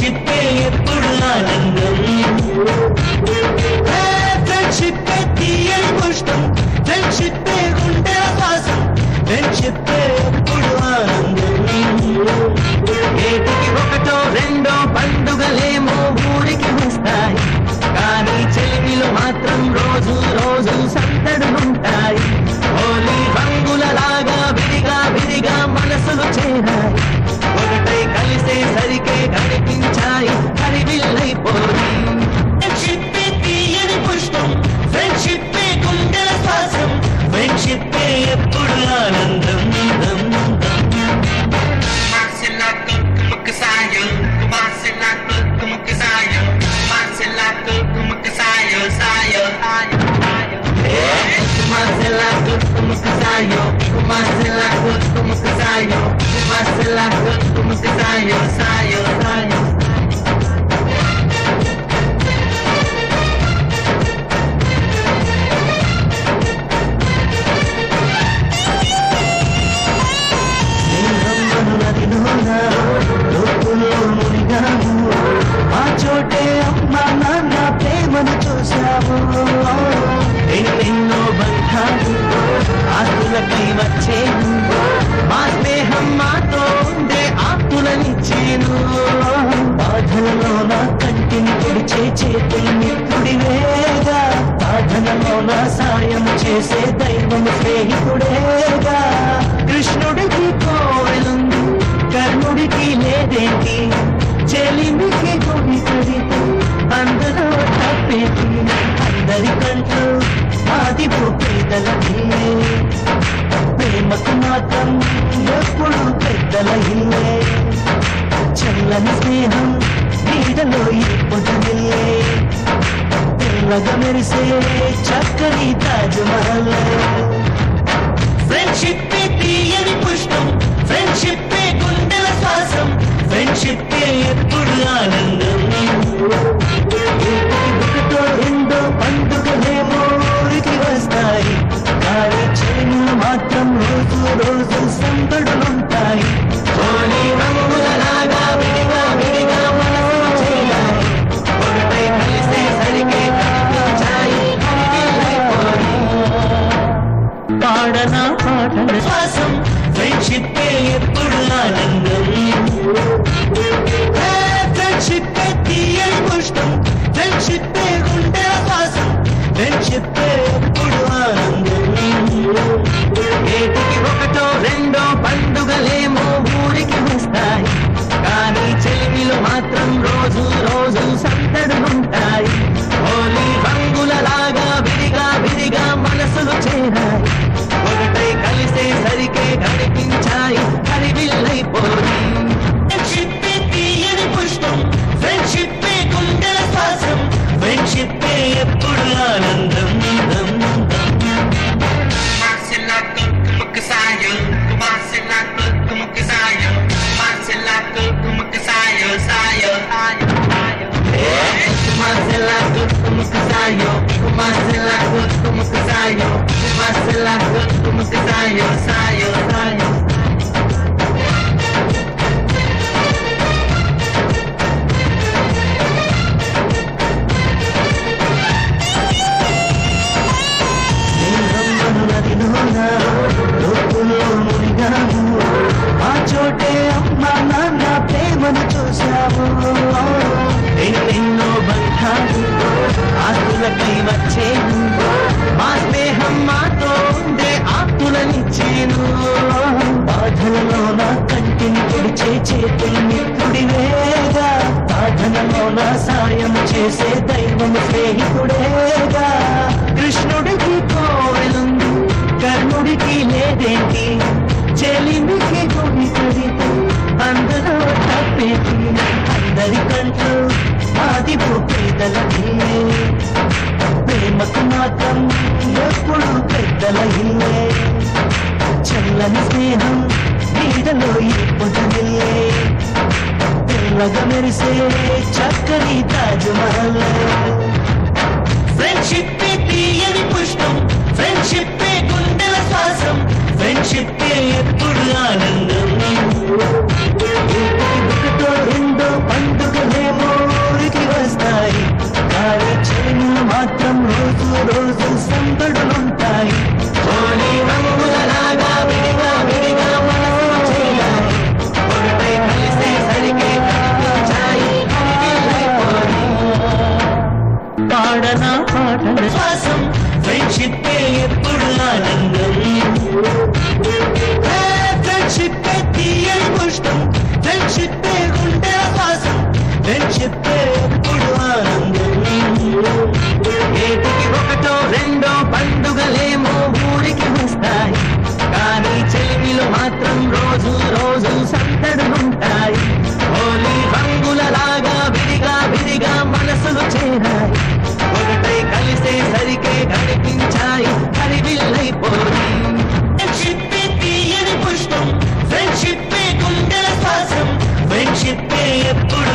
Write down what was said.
Friendship ఎప్పుడు ఆనందం friendship తీయని పుష్పం ఫ్రెండ్షిప్ గుండె శ్వాసం ఫ్రెండ్షిప్ ఎప్పుడు ఆనందం ఏటికి ఒకటో రెండో పండుగలేమో ఊరికి వస్తాయి కానీ చెలిమిలో మాత్రం రోజు రోజు సందడులుంటాయి హోలీ రంగులలాగా విడిగా విడిగా మనసులు చేరాయి ఒకటై కలిసేసరికే కనిపించాయి హరివిల్లైపోయి ఫ్రెండ్షిప్ తీయని పుష్పం ఫ్రెండ్షిప్ గుండెల శ్వాసం ఫ్రెండ్షిప్ ఎప్పుడు ఆనందం ఆ చోటే అమ్మ నాన్న ప్రేమను చూశాము ఎన్నెన్నో బంధాలు ఆస్తులకై వచ్చేను మా స్నేహం మాతో ఉండే ఆప్తులనిచ్చేను బాధలలో నా కంటిని పొడిచే చేతులు మిత్రుడివేగా సాధనలో నా సాయం చేసే దైవం స్నేహితుడేగా కృష్ణుడికి కోవెలుంది కర్ణుడికి లేదేంటి చెలిమికి గుడి కడితే అందులో తప్పేటి అందరికంటూ ఆది పేదలకి ప్రేమకు మాత్రం ఎప్పుడు పెద్దల ఇల్లే చల్లని స్నేహం నీడలో పొద్దునిల్లే తెల్లగా మెరిసే చక్కని తాజ్మహల్ ఫ్రెండ్షిప్ తీయని పుష్పం ఫ్రెండ్షిప్ గుండెల శ్వాసం ఫ్రెండ్షిప్ ఎప్పుడు ఆనందం ఒకటో రెండో పండుగలేమో ఊరికి వస్తాయి కానీ చెరువులు మాత్రం రోజు రోజు సందడులుంటాయి హోలీ రంగులలాగా విడిగా విడిగా మనసులు చేయాలి ఒకటై కలిసేసరికే కనిపించాయి పాడనా పాటల శ్వాసం ఫ్రెండ్షిప్ ఎప్పుడు ఆనందం ఫ్రెండ్షిప్ తీయని పుష్పం ఫ్రెండ్షిప్ గుండె శ్వాసం ఫ్రెండ్షిప్ ఎప్పుడు ఆనందం ఏటికి ఒకటో రెండో పండుగలేమో ఊరికి వస్తాయి కానీ చెలిమిలో మాత్రం రోజు రోజు సందడులుంటాయి హోలీ రంగులలాగా విడిగా విడిగా మనసులు చేరాయి ఒకటై కలిసేసరికే కనిపించాయి హరివిల్లైపోయి ఫ్రెండ్షిప్ తీయని పుష్పం ఫ్రెండ్షిప్ గుండెల శ్వాసం ఫ్రెండ్షిప్ ఎప్పుడు ఆనందం ఆ చోటే అమ్మ నాన్న ప్రేమను చూశాము ఎన్నెన్నో బంధాలు ఆస్తులకై వచ్చేను మా స్నేహం మాతో ఉండే ఆప్తులనిచ్చేను బాధలలో నా కంటిని పొడిచే చేతులు మిత్రుడివేగా సాధనలో నా సాయం చేసే దైవం స్నేహితుడేగా కృష్ణుడికి కోవెలుంది కర్ణుడికి లేదేంటి చెలిమికి గుడి కడితే అందులో తప్పేటి అందరికంటూ ఆది పేదలకి ప్రేమకు మాత్రం ఎప్పుడు పెద్దల ఇల్లే చల్లని స్నేహం నీడలో పొద్దునిల్లే తెల్లగా మెరిసే చక్కని తాజ్మహల్ ఫ్రెండ్షిప్ తీయని పుష్పం ఫ్రెండ్షిప్ గుండెల శ్వాసం ఫ్రెండ్షిప్ ఎప్పుడు ఆనందం ఒకటో రెండో పండుగలే ఫ్రెండ్షిప్ ఎప్పుడు ఆనందం. ఏటికి ఒకటో రెండో పండుగలేమో ఊరికి వస్తాయి, కానీ చెలిమిలో మాత్రం రోజు రోజు సందడులుంటాయి. హోలీ రంగులలాగా విడిగా విడిగా మనసులు చేరాయి, ఒకటై కలిసే సరికే కనిపించాయి హరివిల్లైపోయి. ఫ్రెండ్షిప్ తీయని పుష్పం, ఫ్రెండ్షిప్ గుండెల శ్వాసం, ఫ్రెండ్షిప్ ఎప్పుడు